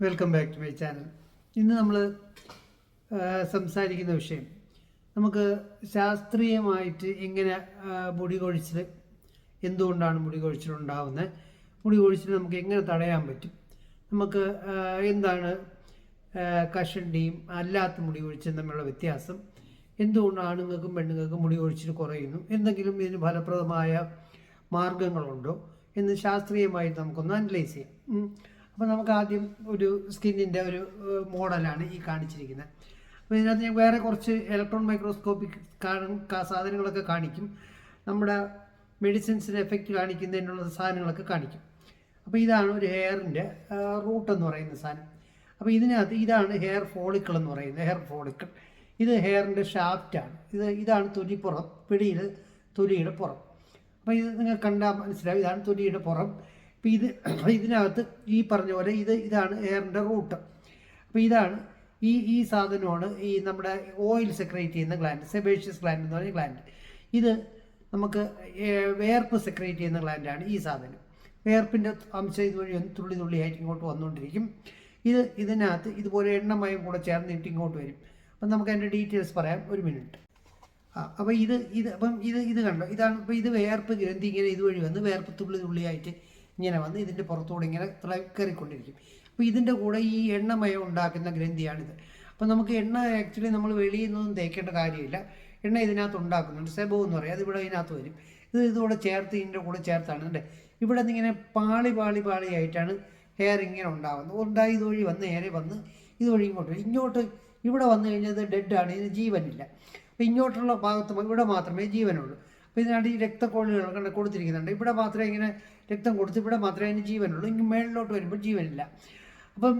Welcome back to my channel. ഇന്ന് നമ്മൾ സംസാരിക്കുന്ന വിഷയം നമുക്ക് ശാസ്ത്രീയമായിട്ട് എങ്ങനെ മുടി കൊഴിച്ചിൽ, എന്തുകൊണ്ടാണ് മുടി കൊഴിച്ചിൽ ഉണ്ടാകുന്നത്, മുടി കൊഴിച്ചിൽ നമുക്ക് എങ്ങനെ തടയാൻ പറ്റും, നമുക്ക് എന്താണ് കഷണ്ടിയും അല്ലാത്ത മുടി കൊഴിച്ചിലും തമ്മിലുള്ള വ്യത്യാസം, എന്തുകൊണ്ട് ആണുങ്ങൾക്കും പെണ്ണുങ്ങൾക്കും മുടി കൊഴിച്ചിൽ കുറയുന്നു, എന്തെങ്കിലും ഇതിന് ഫലപ്രദമായ മാർഗങ്ങളുണ്ടോ എന്ന് ശാസ്ത്രീയമായിട്ട് നമുക്കൊന്ന് അനലൈസ് ചെയ്യാം. അപ്പോൾ നമുക്ക് ആദ്യം ഒരു സ്കിന്നിൻ്റെ ഒരു മോഡലാണ് ഈ കാണിച്ചിരിക്കുന്നത്. അപ്പോൾ ഇതിനകത്ത് ഞാൻ വേറെ കുറച്ച് ഇലക്ട്രോൺ മൈക്രോസ്കോപ്പിക് സാധനങ്ങളൊക്കെ കാണിക്കും, നമ്മുടെ മെഡിസിൻസിന് എഫക്റ്റ് കാണിക്കുന്നതിനുള്ള സാധനങ്ങളൊക്കെ കാണിക്കും. അപ്പോൾ ഇതാണ് ഒരു ഹെയറിൻ്റെ റൂട്ട് എന്ന് പറയുന്ന സാധനം. അപ്പോൾ ഇതിനകത്ത് ഇതാണ് ഹെയർ ഫോളിക്കിൾ എന്ന് പറയുന്നത്. ഹെയർ ഫോളിക്കിൾ ഇത് ഹെയറിൻ്റെ ഷാഫ്റ്റാണ്. ഇതാണ് തൊലിപ്പുറം, പിടിയിൽ തൊലിയുടെ പുറം. അപ്പോൾ ഇത് നിങ്ങൾ കണ്ടാൽ മനസ്സിലാവും, ഇതാണ് തൊലിയുടെ പുറം. അപ്പോൾ ഇതിനകത്ത് ഈ പറഞ്ഞ പോലെ ഇതാണ് ഹെയറിൻ്റെ റൂട്ട്. അപ്പോൾ ഇതാണ് ഈ സാധനമാണ് ഈ നമ്മുടെ ഓയിൽ സെക്രേറ്റ് ചെയ്യുന്ന ഗ്ലാൻഡ്, സെബേഷ്യസ് ഗ്ലാൻഡ് എന്ന് പറഞ്ഞ ഗ്ലാൻഡ്. ഇത് നമുക്ക് വേർപ്പ് സെക്രേറ്റ് ചെയ്യുന്ന ഗ്ലാൻഡാണ് ഈ സാധനം. വേർപ്പിൻ്റെ അംശം ഇതുവഴി തുള്ളി തുള്ളിയായിട്ട് ഇങ്ങോട്ട് വന്നുകൊണ്ടിരിക്കും. ഇതിനകത്ത് ഇതുപോലെ എണ്ണമയം കൂടെ ചേർന്നിട്ട് ഇങ്ങോട്ട് വരും. അപ്പം നമുക്ക് അതിൻ്റെ ഡീറ്റെയിൽസ് പറയാം, ഒരു മിനിറ്റ്. അപ്പോൾ ഇത് കണ്ടോ, ഇതാണ്. അപ്പോൾ ഇത് വേർപ്പ് ഗ്രന്ഥി ഇങ്ങനെ ഇതുവഴി വന്ന് വേർപ്പ് തുള്ളി തുള്ളിയായിട്ട് ഇങ്ങനെ വന്ന് ഇതിൻ്റെ പുറത്തൂടെ ഇങ്ങനെ കയറിക്കൊണ്ടിരിക്കും. അപ്പോൾ ഇതിൻ്റെ കൂടെ ഈ എണ്ണമയം ഉണ്ടാക്കുന്ന ഗ്രന്ഥിയാണിത്. അപ്പോൾ നമുക്ക് എണ്ണ ആക്ച്വലി നമ്മൾ വെളിയിൽ നിന്നൊന്നും തേക്കേണ്ട കാര്യമില്ല. എണ്ണ ഇതിനകത്ത് ഉണ്ടാക്കുന്നുണ്ട്, സെബോ എന്ന് പറയും. അത് ഇവിടെ ഇതിനകത്ത് വരും. ഇതുകൂടെ ചേർത്ത് ഇതിൻ്റെ കൂടെ ചേർത്താണ് ഇവിടെ നിന്ന് ഇങ്ങനെ പാളിയായിട്ടാണ് ഹെയർ ഇങ്ങനെ ഉണ്ടാകുന്നത്. ഉണ്ടായി ഇതുവഴി വന്ന് നേരെ വന്ന് ഇതുവഴി ഇങ്ങോട്ട് ഇവിടെ വന്നു കഴിഞ്ഞാൽ ഇത് ഡെഡാണ്, ഇതിന് ജീവനില്ല. അപ്പോൾ ഇങ്ങോട്ടുള്ള ഭാഗത്ത് ഇവിടെ മാത്രമേ ജീവനുള്ളൂ. അപ്പോൾ ഇതിനകത്ത് ഈ രക്തക്കോളുകൾ കൊടുത്തിരിക്കുന്നുണ്ട്. ഇവിടെ മാത്രമേ ഇങ്ങനെ രക്തം കൊടുത്ത് ഇവിടെ മാത്രമേ അതിന് ജീവനുള്ളൂ. ഇങ്ങനെ മേളിലോട്ട് വരുമ്പോൾ ജീവനില്ല. അപ്പം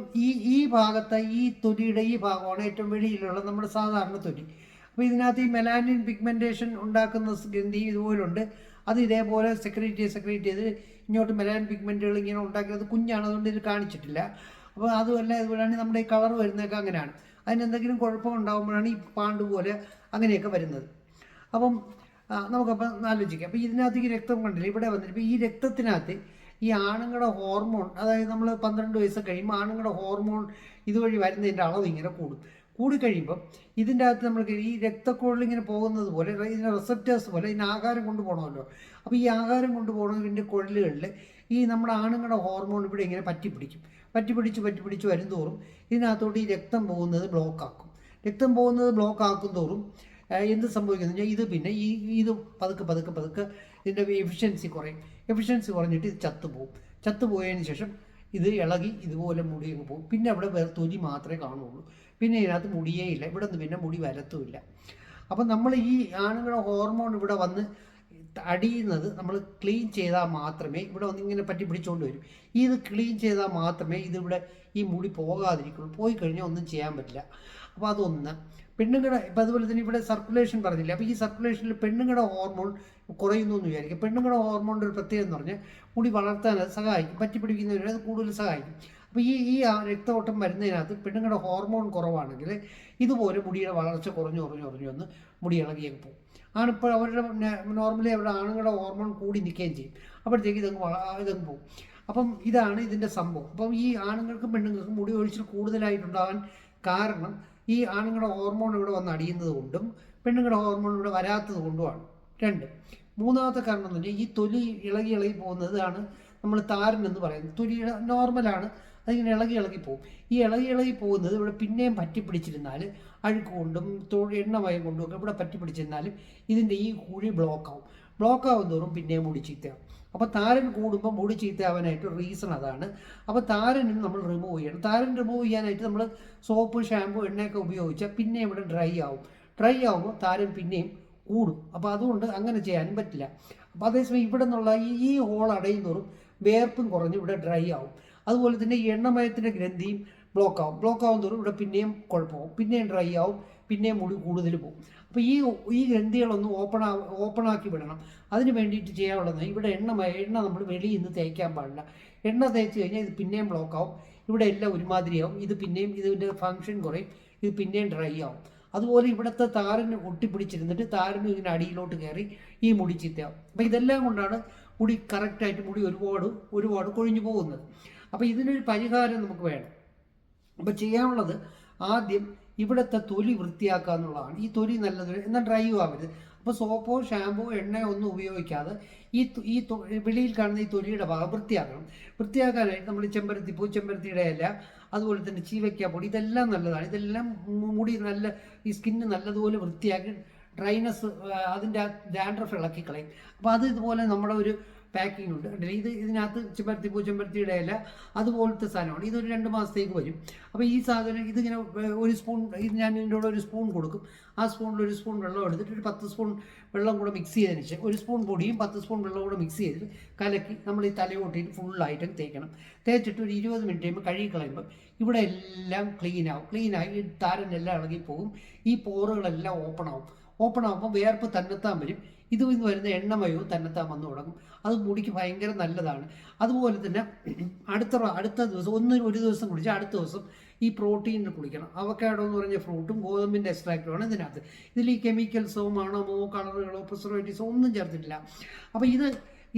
ഈ ഭാഗത്തെ ഈ തൊലിയുടെ ഈ ഭാഗമാണ് ഏറ്റവും വെളിയിലുള്ള നമ്മുടെ സാധാരണ തൊലി. അപ്പോൾ ഇതിനകത്ത് ഈ മെലാനിൻ പിഗ്മെൻറ്റേഷൻ ഉണ്ടാക്കുന്ന ഗ്രന്ഥി ഇതുപോലുണ്ട്. അത് ഇതേപോലെ സെക്രീറ്റ് ചെയ്ത് ഇങ്ങോട്ട് മെലാനിൻ പിഗ്മെൻറ്റുകൾ ഇങ്ങനെ ഉണ്ടാക്കിയത് കുഞ്ഞാണ്, അതുകൊണ്ട് ഇത് കാണിച്ചിട്ടില്ല. അപ്പോൾ അതുമല്ല, ഇതുപോലെയാണ് നമ്മുടെ ഈ കളർ വരുന്നതൊക്കെ അങ്ങനെയാണ്. അതിനെന്തെങ്കിലും കുഴപ്പമുണ്ടാകുമ്പോഴാണ് ഈ പാണ്ട് പോലെ അങ്ങനെയൊക്കെ വരുന്നത്. അപ്പം നമുക്കപ്പം ആലോചിക്കാം. അപ്പോൾ ഇതിനകത്ത് ഈ രക്തം കണ്ടില്ല, ഇവിടെ വന്നിട്ട് ഇപ്പോൾ ഈ രക്തത്തിനകത്ത് ഈ ആണുങ്ങളുടെ ഹോർമോൺ, അതായത് നമ്മൾ 12 വയസ്സ് കഴിയുമ്പോൾ ആണുങ്ങളുടെ ഹോർമോൺ ഇതുവഴി വരുന്നതിൻ്റെ അളവ് ഇങ്ങനെ കൂടിക്കഴിയുമ്പം ഇതിൻ്റെ അകത്ത് നമ്മൾക്ക് ഈ രക്തക്കുഴൽ ഇങ്ങനെ പോകുന്നത് പോലെ ഇതിൻ്റെ റിസപ്റ്റേഴ്സ് പോലെ ഇതിന് ആഹാരം കൊണ്ടുപോകണമല്ലോ. അപ്പോൾ ഈ ആഹാരം കൊണ്ടുപോകണതിൻ്റെ കുഴലുകളിൽ ഈ നമ്മുടെ ആണുങ്ങളുടെ ഹോർമോൺ ഇവിടെ ഇങ്ങനെ പറ്റിപ്പിടിച്ച് വരും തോറും ഇതിനകത്തോട്ട് ഈ രക്തം പോകുന്നത് ബ്ലോക്ക് ആക്കും തോറും എന്ത് സംഭവിക്കുന്നു വെച്ചാൽ ഇത് പിന്നെ ഇത് പതുക്കെ ഇതിൻ്റെ എഫിഷ്യൻസി കുറഞ്ഞിട്ട് ഇത് ചത്തുപോയതിന് ശേഷം ഇത് ഇളകി ഇതുപോലെ മുടി പോകും. പിന്നെ അവിടെ വേറെ തൊലി മാത്രമേ കാണുള്ളൂ. പിന്നെ ഇതിനകത്ത് മുടിയേ ഇല്ല, ഇവിടെ നിന്ന് പിന്നെ മുടി വരത്തുമില്ല. അപ്പം നമ്മൾ ഈ ആണുങ്ങളുടെ ഹോർമോൺ ഇവിടെ വന്ന് അടിയുന്നത് നമ്മൾ ക്ലീൻ ചെയ്താൽ മാത്രമേ, ഇവിടെ വന്ന് ഇങ്ങനെ പറ്റി പിടിച്ചുകൊണ്ട് വരും. ഇത് ക്ലീൻ ചെയ്താൽ മാത്രമേ ഇതിവിടെ ഈ മുടി പോകാതിരിക്കുള്ളൂ. പോയി കഴിഞ്ഞാൽ ഒന്നും ചെയ്യാൻ പറ്റില്ല. അപ്പോൾ അതൊന്ന്. പെണ്ണുങ്ങളുടെ ഇപ്പം അതുപോലെ തന്നെ ഇവിടെ സർക്കുലേഷൻ പറഞ്ഞില്ല. അപ്പോൾ ഈ സർക്കുലേഷനിൽ പെണ്ണുങ്ങളുടെ ഹോർമോൺ കുറയുന്നു എന്ന് വിചാരിക്കും. പെണ്ണുങ്ങളുടെ ഹോർമോണിൻ്റെ ഒരു പ്രത്യേകത എന്ന് പറഞ്ഞാൽ മുടി വളർത്താൻ അത് സഹായിക്കും, പറ്റിപ്പിടിക്കുന്നതിന് അത് കൂടുതൽ സഹായിക്കും. അപ്പോൾ ഈ രക്തഓട്ടം വരുന്നതിനകത്ത് പെണ്ണുങ്ങളുടെ ഹോർമോൺ കുറവാണെങ്കിൽ ഇതുപോലെ മുടിയുടെ വളർച്ച കുറഞ്ഞു വന്ന് മുടി ഇളകിയൊക്കെ പോകും. ആണിപ്പോൾ അവരുടെ നോർമലി അവരുടെ ആണുങ്ങളുടെ ഹോർമോൺ കൂടി നിൽക്കുകയും ചെയ്യും. അപ്പോഴത്തേക്ക് ഇതങ്ങ് പോകും. അപ്പം ഇതാണ് ഇതിൻ്റെ സംഭവം. അപ്പം ഈ ആണുങ്ങൾക്കും പെണ്ണുങ്ങൾക്കും മുടി ഒഴിച്ചിൽ കൂടുതലായിട്ടുണ്ടാകാൻ കാരണം ഈ ആണുങ്ങളുടെ ഹോർമോൺ ഇവിടെ വന്ന് അടിയുന്നത് കൊണ്ടും പെണ്ണുങ്ങളുടെ ഹോർമോൺ ഇവിടെ വരാത്തത് കൊണ്ടുമാണ്. 2. മൂന്നാമത്തെ കാരണം എന്ന് പറഞ്ഞാൽ ഈ തൊലി ഇളകി പോകുന്നതാണ് നമ്മൾ താരൻ എന്ന് പറയുന്നത്. തൊലി നോർമലാണ്, അതിങ്ങനെ ഇളകി പോകും. ഈ ഇളകി പോകുന്നത് ഇവിടെ പിന്നെയും പറ്റിപ്പിടിച്ചിരുന്നാൽ അഴുക്ക് കൊണ്ടും എണ്ണമയം കൊണ്ടും ഒക്കെ ഇവിടെ പറ്റിപ്പിടിച്ചിരുന്നാലും ഇതിൻ്റെ ഈ കുഴി ബ്ലോക്കാവും തോറും പിന്നെയും മുടി ചീത്തയാവും. അപ്പോൾ താരൻ കൂടുമ്പോൾ മുടി ചീത്തയാവാനായിട്ട് റീസൺ അതാണ്. അപ്പോൾ താരനും നമ്മൾ റിമൂവ് ചെയ്യണം. താരൻ റിമൂവ് ചെയ്യാനായിട്ട് നമ്മൾ സോപ്പ്, ഷാമ്പു, എണ്ണയൊക്കെ ഉപയോഗിച്ചാൽ പിന്നെ ഇവിടെ ഡ്രൈ ആവുമ്പോൾ താരൻ പിന്നെയും കൂടും. അപ്പോൾ അതുകൊണ്ട് അങ്ങനെ ചെയ്യാനും പറ്റില്ല. അപ്പോൾ അതേസമയം ഇവിടെ നിന്നുള്ള ഈ ഹോൾ അടയുന്നതോറും വേർപ്പും കുറഞ്ഞ് ഇവിടെ ഡ്രൈ ആവും. അതുപോലെ തന്നെ ഈ എണ്ണമയത്തിൻ്റെ ഗ്രന്ഥിയും ബ്ലോക്കാവും തോറും ഇവിടെ പിന്നെയും കുഴപ്പമാവും, പിന്നെയും ഡ്രൈ ആവും, പിന്നെയും മുടി കൂടുതൽ പോകും. അപ്പോൾ ഈ ഗ്രന്ഥികളൊന്ന് ഓപ്പണാക്കി വിടണം. അതിന് വേണ്ടിയിട്ട് ചെയ്യാനുള്ളത് ഇവിടെ എണ്ണ നമ്മൾ വെളിയിൽ നിന്ന് തേക്കാൻ പാടില്ല. എണ്ണ തേച്ച് കഴിഞ്ഞാൽ ഇത് പിന്നെയും ബ്ലോക്കാവും, ഇവിടെ എല്ലാം ഒരുമാതിരിയാവും, ഇത് പിന്നെയും ഇതിൻ്റെ ഫങ്ഷൻ കുറയും, ഇത് പിന്നെയും ഡ്രൈ ആവും. അതുപോലെ ഇവിടുത്തെ താരന് ഒട്ടിപ്പിടിച്ചിരുന്നിട്ട് താരന് ഇങ്ങനെ അടിയിലോട്ട് കയറി ഈ മുടി ചീത്തയാവും. അപ്പോൾ ഇതെല്ലാം കൊണ്ടാണ് മുടി കറക്റ്റായിട്ട് ഒരുപാട് കൊഴിഞ്ഞു പോകുന്നത്. അപ്പോൾ ഇതിനൊരു പരിഹാരം നമുക്ക് വേണം. അപ്പോൾ ചെയ്യാനുള്ളത് ആദ്യം ഇവിടുത്തെ തൊലി വൃത്തിയാക്കുക എന്നുള്ളതാണ്. ഈ തൊലി നല്ലത് എന്നാൽ ഡ്രൈ ആവരുത്. അപ്പോൾ സോപ്പോ ഷാമ്പോ എണ്ണയോ ഒന്നും ഉപയോഗിക്കാതെ ഈ വെളിയിൽ കാണുന്ന ഈ തൊലിയുടെ ഭാഗം വൃത്തിയാക്കണം. വൃത്തിയാക്കാനായിട്ട് നമ്മൾ ചെമ്പരത്തിപ്പൂ, ചെമ്പരത്തിയുടെ ഇല, അതുപോലെ തന്നെ ചീവയ്ക്ക പൊടി, ഇതെല്ലാം നല്ലതാണ്. ഇതെല്ലാം മുടി നല്ല ഈ സ്കിന്ന് നല്ലതുപോലെ വൃത്തിയാക്കി ഡ്രൈനസ് അതിൻ്റെ ഡാൻഡ്രഫ് ഇളക്കി കളയും. അപ്പോൾ അത് ഇതുപോലെ നമ്മുടെ ഒരു പാക്കിംഗ് ഉണ്ട്. ഇതിനകത്ത് ചെമ്പരത്തിപ്പൂ, ചെമ്പരത്തിയുടെ ഇല, അതുപോലത്തെ സാധനമാണ്. ഇതൊരു 2 മാസത്തേക്ക് വരും. അപ്പോൾ ഈ സാധനം ഇതിങ്ങനെ ഒരു സ്പൂൺ, ഇത് ഞാൻ ഇതിൻ്റെ കൂടെ ഒരു സ്പൂൺ കൊടുക്കും. ആ സ്പൂണിൽ ഒരു സ്പൂൺ വെള്ളം എടുത്തിട്ട് ഒരു 10 സ്പൂൺ വെള്ളം കൂടെ മിക്സ് ചെയ്തതിന് ശേഷം, ഒരു സ്പൂൺ പൊടിയും 10 സ്പൂൺ വെള്ളം കൂടെ മിക്സ് ചെയ്തിട്ട് കലക്കി നമ്മൾ ഈ തലയോട്ടിയിട്ട് ഫുള്ളായിട്ട് തേക്കണം. തേച്ചിട്ട് ഒരു 20 മിനിറ്റ് കഴിയുമ്പോൾ കഴുകി കളയുമ്പോൾ ഇവിടെ എല്ലാം ക്ലീനായി ഈ താരനെല്ലാം ഇളകിപ്പോകും. ഈ പോറുകളെല്ലാം ഓപ്പൺ ആകുമ്പോൾ വേർപ്പ് തന്നെത്താൻ വരും. ഇത് വരുന്ന എണ്ണമയോ തന്നെത്താൻ വന്നു തുടങ്ങും. അത് മുടിക്ക് ഭയങ്കര നല്ലതാണ്. അതുപോലെ തന്നെ അടുത്ത ദിവസം ഒരു ദിവസം കുടിച്ചാൽ അടുത്ത ദിവസം ഈ പ്രോട്ടീനിൽ കുളിക്കണം. അവക്കാഡോ എന്ന് പറഞ്ഞ ഫ്രൂട്ടും ഗോതമ്പിൻ്റെ എക്സ്ട്രാക്റ്റുമാണ് ഇതിനകത്ത്. ഇതിൽ ഈ കെമിക്കൽസോ മണമോ കളറുകളോ പ്രിസർവേറ്റീവ്സോ ഒന്നും ചേർത്തിട്ടില്ല. അപ്പോൾ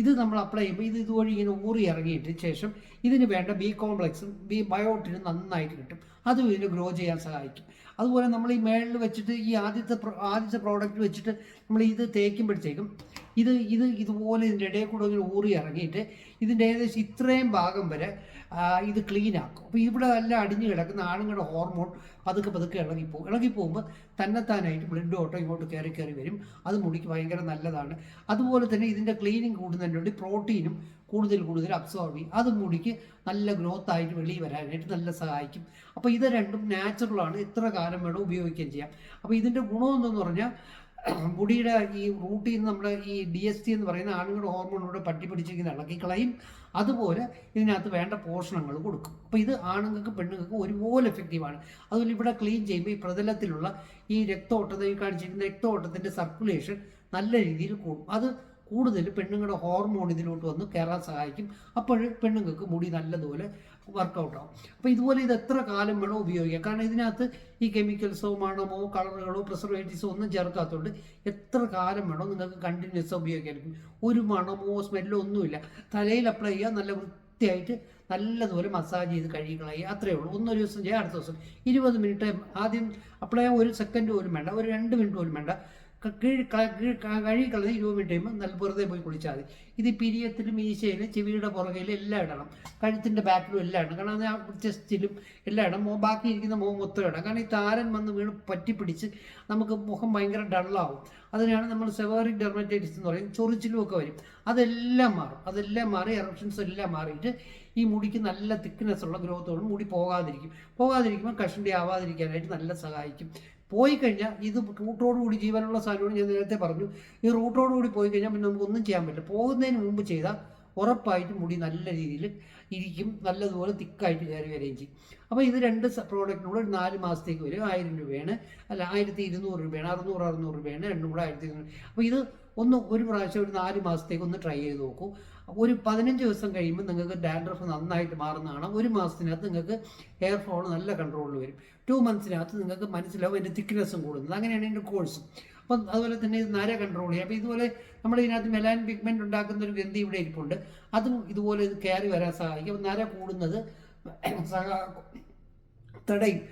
ഇത് നമ്മൾ അപ്ലൈ ചെയ്യുമ്പോൾ ഇതുവഴി ഇങ്ങനെ ഊറി ഇറങ്ങിയിട്ട് ശേഷം ഇതിന് വേണ്ട ബി കോംപ്ലക്സും ബയോട്ടിനും നന്നായിട്ട് കിട്ടും. അതും ഇതിന് ഗ്രോ ചെയ്യാൻ സഹായിക്കും. അതുപോലെ നമ്മൾ ഈ മേളിൽ വെച്ചിട്ട് ഈ ആദ്യത്തെ പ്രോഡക്റ്റ് വെച്ചിട്ട് നമ്മൾ ഇത് തേക്കുമ്പോഴത്തേക്കും ഇതുപോലെ ഇതിൻ്റെ ഇടയിൽ കൂടെ ഇങ്ങനെ ഊറി ഇറങ്ങിയിട്ട് ഇതിൻ്റെ ഏകദേശം ഇത്രയും ഭാഗം വരെ ഇത് ക്ലീൻ ആക്കും. അപ്പോൾ ഇവിടെ എല്ലാം അടിഞ്ഞു കിടക്കുന്ന ആണുങ്ങളുടെ ഹോർമോൺ പതുക്കെ ഇളകിപ്പോകുമ്പോൾ തന്നെത്താനായിട്ട് ബ്ലഡ് ഓട്ടോ ഇങ്ങോട്ട് കയറി വരും. അത് മുടിക്ക് ഭയങ്കര നല്ലതാണ്. അതുപോലെ തന്നെ ഇതിൻ്റെ ക്ലീനിങ് കൂടുന്നതിന് വേണ്ടി പ്രോട്ടീനും കൂടുതൽ അബ്സോർബ് ചെയ്യും. അത് മുടിക്ക് നല്ല ഗ്രോത്ത് ആയിട്ട് വെളിയിൽ വരാനായിട്ട് നല്ല സഹായിക്കും. അപ്പോൾ ഇത് രണ്ടും നാച്ചുറലാണ്. എത്ര കാലം വേണോ ഉപയോഗിക്കുകയും ചെയ്യാം. അപ്പോൾ ഇതിൻ്റെ ഗുണമെന്തെന്ന് പറഞ്ഞാൽ മുടിയുടെ ഈ റൂട്ടിൽ നിന്ന് നമ്മുടെ ഈ DST എന്ന് പറയുന്ന ആണുങ്ങളുടെ ഹോർമോണിലൂടെ പറ്റിപ്പിടിച്ചിരിക്കുന്ന ഇളക്കിക്കളയും. അതുപോലെ ഇതിനകത്ത് വേണ്ട പോഷണങ്ങൾ കൊടുക്കും. അപ്പോൾ ഇത് ആണുങ്ങൾക്ക് പെണ്ണുങ്ങൾക്ക് ഒരുപോലെ എഫക്റ്റീവാണ്. അതുപോലെ ഇവിടെ ക്ലീൻ ചെയ്യുമ്പോൾ ഈ പ്രതലത്തിലുള്ള ഈ രക്തോട്ടത്തിൽ കാണിച്ചിരിക്കുന്ന രക്തോട്ടത്തിൻ്റെ സർക്കുലേഷൻ നല്ല രീതിയിൽ കൂടും. അത് കൂടുതൽ പെണ്ണുങ്ങളുടെ ഹോർമോൺ ഇതിലോട്ട് വന്ന് കയറാൻ സഹായിക്കും. അപ്പോൾ പെണ്ണുങ്ങൾക്ക് മുടി നല്ലതുപോലെ വർക്കൗട്ട് ആവും. അപ്പോൾ ഇതുപോലെ ഇത് എത്ര കാലം വേണോ ഉപയോഗിക്കാം. കാരണം ഇതിനകത്ത് ഈ കെമിക്കൽസോ മണമോ കളറുകളോ പ്രിസർവേറ്റീവ്സോ ഒന്നും ചേർക്കാത്തതുകൊണ്ട് എത്ര കാലം വേണോ നിങ്ങൾക്ക് കണ്ടിന്യൂസ് ഉപയോഗിക്കാൻ. ഒരു മണമോ സ്മെല്ലോ ഒന്നുമില്ല. തലയിൽ അപ്ലൈ ചെയ്യുക, നല്ല വൃത്തിയായിട്ട് നല്ലതുപോലെ മസാജ് ചെയ്ത് കഴുകിക്കളയുക. അത്രയേ ഉള്ളൂ. ഒരു ദിവസം ചെയ്യുക, അടുത്ത ദിവസം 20 മിനിറ്റ് ആദ്യം അപ്ലൈ ചെയ്യാൻ 1 സെക്കൻഡ് പോലും വേണ്ട, ഒരു 2 മിനിറ്റ് പോലും വേണ്ട. കഴുകിക്കളഞ്ഞ് 20 മിനിറ്റ് കഴിയുമ്പോൾ നല്ല വെറുതെ പോയി കുളിച്ചാൽ മതി. ഇത് പിരിയത്തിലും മീശയിലും ചെവിയുടെ പുറകിലും എല്ലാം ഇടണം. കഴുത്തിൻ്റെ ബാക്കിലും എല്ലാം ഇടണം. കാരണം ചെസ്റ്റിലും എല്ലാം ഇടണം. ബാക്കി ഇരിക്കുന്ന മുഖം മൊത്തം ഇടണം. കാരണം ഈ താരൻ വന്ന് വീണ് പറ്റിപ്പിടിച്ച് നമുക്ക് മുഖം ഭയങ്കര ഡള്ളാവും. അതിനാണ് നമ്മൾ സെവേറിക് ഡെർമറ്റൈറ്റിസ് എന്ന് പറയും. ചൊറിച്ചിലും ഒക്കെ വരും. അതെല്ലാം മാറി എറപ്ഷൻസ് എല്ലാം മാറിയിട്ട് ഈ മുടിക്ക് നല്ല തിക്നെസ് ഉള്ള ഗ്രോത്തോടും മുടി പോകാതിരിക്കുമ്പോൾ കഷണ്ടി ആവാതിരിക്കാനായിട്ട് നല്ല സഹായിക്കും. പോയി കഴിഞ്ഞാൽ ഇത് റൂട്ടോടുകൂടി ജീവനുള്ള സാധനമാണ്. ഞാൻ നേരത്തെ പറഞ്ഞു, ഈ റൂട്ടോടുകൂടി പോയി കഴിഞ്ഞാൽ പിന്നെ നമുക്കൊന്നും ചെയ്യാൻ പറ്റില്ല. പോകുന്നതിന് മുമ്പ് ചെയ്താൽ ഉറപ്പായിട്ട് മുടി നല്ല രീതിയിൽ ഇരിക്കും, നല്ലതുപോലെ തിക്കായിട്ട് കയറി വരികയും ചെയ്യും. അപ്പോൾ ഇത് 2 പ്രോഡക്റ്റിനൂടെ 4 മാസത്തേക്ക് വരും. 1000 രൂപയാണ്, അല്ല 1200 രൂപയാണ്, 600 രൂപയാണ്, രണ്ടും കൂടെ 1200. അപ്പോൾ ഇത് ഒരു പ്രാവശ്യം ഒരു 4 മാസത്തേക്ക് ഒന്ന് ട്രൈ ചെയ്ത് നോക്കൂ. ഒരു 15 ദിവസം കഴിയുമ്പോൾ നിങ്ങൾക്ക് ഡാൻഡ്രഫ് നന്നായിട്ട് മാറുന്നതാണ്. 1 മാസത്തിനകത്ത് നിങ്ങൾക്ക് ഹെയർ ഫോൾ നല്ല കൺട്രോളിൽ വരും. 2 മന്ത്സിനകത്ത് നിങ്ങൾക്ക് മനസ്സിലാവും എൻ്റെ തിക്നെസ്സും കൂടുന്നത്. അങ്ങനെയാണ് എൻ്റെ കോഴ്സ്. അപ്പം അതുപോലെ തന്നെ ഇത് നര കൺട്രോൾ ചെയ്യുക. അപ്പോൾ ഇതുപോലെ നമ്മൾ ഇതിനകത്ത് മെലാനിൻ പിഗ്മെൻറ്റ് ഉണ്ടാക്കുന്ന ഒരു ഗ്രന്ഥി ഇവിടെ ഇരിപ്പുണ്ട്. അതും ഇതുപോലെ ഇത് കയറി വരാൻ സഹായിക്കും. അപ്പോൾ നര കൂടുന്നത് തടയും.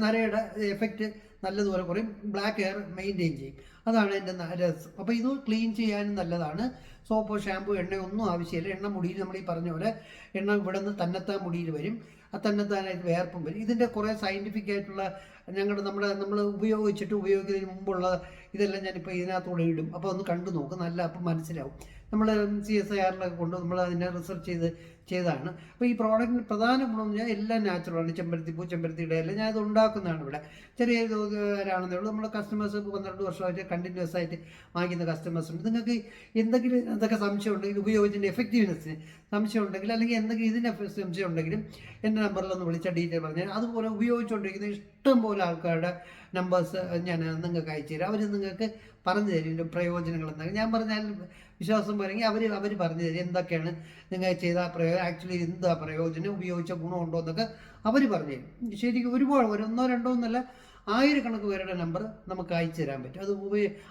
നരയുടെ എഫക്റ്റ് നല്ലതുപോലെ കുറയും. ബ്ലാക്ക് ഹെയർ മെയിൻറ്റെയിൻ ചെയ്യും. അതാണ് എൻ്റെ രസം. അപ്പോൾ ഇത് ക്ലീൻ ചെയ്യാനും നല്ലതാണ്. സോപ്പോ ഷാമ്പു എണ്ണ ഒന്നും ആവശ്യമില്ല. എണ്ണ മുടിയിൽ നമ്മൾ ഈ പറഞ്ഞ പോലെ എണ്ണ ഇവിടെ നിന്ന് തന്നെത്താൻ മുടിയിൽ വരും. ആ തന്നെത്താനായിട്ട് വേർപ്പും വരും. ഇതിൻ്റെ കുറേ സയൻറ്റിഫിക് ആയിട്ടുള്ള നമ്മൾ ഉപയോഗിക്കുന്നതിന് മുമ്പുള്ള ഇതെല്ലാം ഞാനിപ്പോൾ ഇതിനകത്തൂടെ ഇടും. അപ്പോൾ ഒന്ന് കണ്ടു നോക്കും, നല്ല അപ്പം മനസ്സിലാവും. നമ്മൾ CSIR-ലൊക്കെ കൊണ്ട് നമ്മൾ അതിനെ റിസർച്ച് ചെയ്താണ്. അപ്പോൾ ഈ പ്രോഡക്റ്റിന് പ്രധാന ഗുണം എന്ന് പറഞ്ഞാൽ എല്ലാം നാച്ചുറലാണ്. ചെമ്പരത്തിപ്പൂ, ചെമ്പരത്തിയുടെ എല്ലാം ഞാൻ ഇത് ഉണ്ടാക്കുന്നതാണ്. ഇവിടെ ചെറിയ തോതിലാണെന്നേ ഉള്ളൂ. നമ്മൾ കസ്റ്റമേഴ്സ് 12 വർഷമായിട്ട് കണ്ടിന്യൂസ് ആയിട്ട് വാങ്ങിക്കുന്ന കസ്റ്റമേഴ്സ് ഉണ്ട്. നിങ്ങൾക്ക് എന്തെങ്കിലും എന്തൊക്കെ സംശയം ഉണ്ടെങ്കിൽ, ഉപയോഗിച്ചതിൻ്റെ എഫക്റ്റീവ്നെസ്സിന് സംശയം ഉണ്ടെങ്കിൽ, അല്ലെങ്കിൽ എന്തെങ്കിലും ഇതിന് സംശയം ഉണ്ടെങ്കിലും എൻ്റെ നമ്പറിലൊന്ന് വിളിച്ചാൽ ഡീറ്റെയിൽ പറഞ്ഞാൽ. അതുപോലെ ഉപയോഗിച്ചുകൊണ്ടിരിക്കുന്ന ഇഷ്ടം പോലെ ആൾക്കാരുടെ നമ്പേഴ്സ് ഞാൻ നിങ്ങൾക്ക് അയച്ചു തരാം. അവർ നിങ്ങൾക്ക് പറഞ്ഞു തരും ഇതിൻ്റെ പ്രയോജനങ്ങൾ എന്തൊക്കെ. ഞാൻ പറഞ്ഞാൽ വിശ്വാസം പറയെങ്കിൽ അവർ പറഞ്ഞു തരും എന്തൊക്കെയാണ് നിങ്ങൾ ചെയ്ത ആക്ച്വലി എന്താ പ്രയോജനം, ഉപയോഗിച്ച ഗുണമുണ്ടോ എന്നൊക്കെ അവർ പറഞ്ഞു തരും. ശരിക്കും ഒരുപാട് 1 2 എന്നല്ല 1000 പേരുടെ നമ്പർ നമുക്ക് അയച്ചു തരാൻ പറ്റും. അത്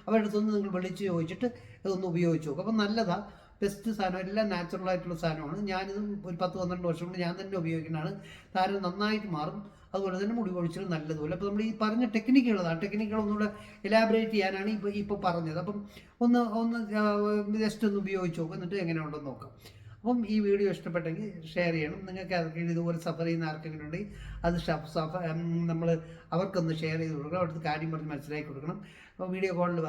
അവരുടെ അടുത്തൊന്ന് നിങ്ങൾ വിളിച്ച് ചോദിച്ചിട്ട് ഇതൊന്ന് ഉപയോഗിച്ച് നോക്കും. അപ്പം നല്ലതാണ്. ബെസ്റ്റ് സാധനം, എല്ലാം നാച്ചുറൽ ആയിട്ടുള്ള സാധനമാണ്. ഞാനിത് ഒരു 10-12 വർഷം കൊണ്ട് ഞാൻ തന്നെ ഉപയോഗിക്കുന്നതാണ്. താരം നന്നായിട്ട് മാറും. അതുപോലെ തന്നെ മുടി കൊഴിച്ചിൽ നല്ലതുപോലെ. അപ്പോൾ നമ്മൾ ഈ പറഞ്ഞ ടെക്നിക്കുകളാണ്, ടെക്നിക്കുകൾ ഒന്നുകൂടെ എലാബറേറ്റ് ചെയ്യാനാണ് ഇപ്പോൾ പറഞ്ഞത്. അപ്പം ഒന്ന് ജസ്റ്റ് ഒന്ന് ഉപയോഗിച്ച് നോക്കും, എന്നിട്ട് എങ്ങനെ ഉണ്ടെന്ന് നോക്കാം. അപ്പം ഈ വീഡിയോ ഇഷ്ടപ്പെട്ടെങ്കിൽ ഷെയർ ചെയ്യണം. നിങ്ങൾക്ക് ആർക്കെങ്കിലും ഇതുപോലെ സഫർ ചെയ്യുന്ന ആർക്കെങ്കിലും ഉണ്ടെങ്കിൽ അത് നമ്മൾ അവർക്കൊന്ന് ഷെയർ ചെയ്ത് കൊടുക്കണം, അവിടുത്തെ കാര്യം പറഞ്ഞ് മനസ്സിലാക്കി കൊടുക്കണം. അപ്പോൾ വീഡിയോ കോളിൽ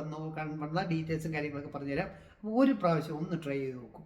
വന്നാൽ ഡീറ്റെയിൽസും കാര്യങ്ങളൊക്കെ പറഞ്ഞുതരാം. അപ്പോൾ ഒരു പ്രാവശ്യം ഒന്ന് ട്രൈ ചെയ്ത് നോക്കും.